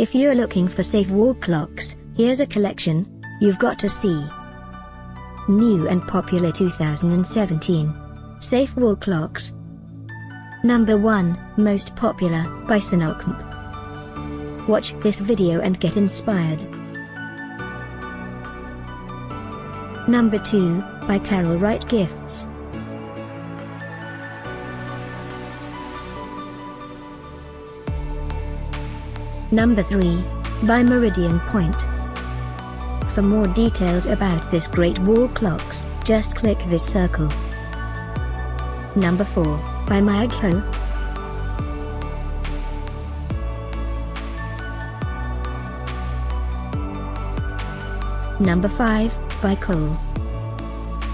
If you're looking for safe wall clocks, here's a collection you've got to see. New and popular 2017 safe wall clocks. Number 1, most popular, by Sinocmp. Watch this video and get inspired. Number 2, by Wright Gifts. Number 3, by Meridian Point. For more details about this great wall clocks, just click this circle. Number 4, by Magho. Number 5, by Kole.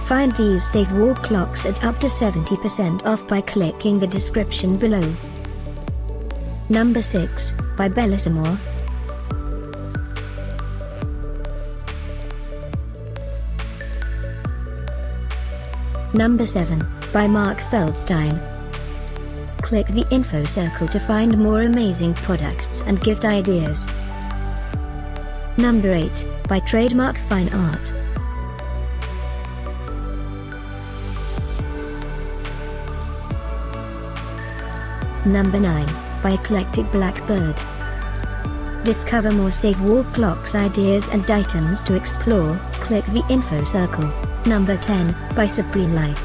Find these safe wall clocks at up to 70% off by clicking the description below. Number 6, by Bellisimor. Number 7, by Feldstein. Click the info circle to find more amazing products and gift ideas. Number 8, by Trademark Fine Art. Number 9, by Eclectic Blackbird. Discover more safe wall clocks ideas and items to explore, click the info circle. Number 10, by Supreme Life.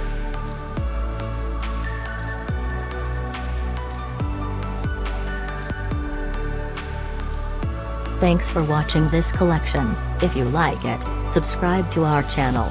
Thanks for watching this collection. If you like it, subscribe to our channel.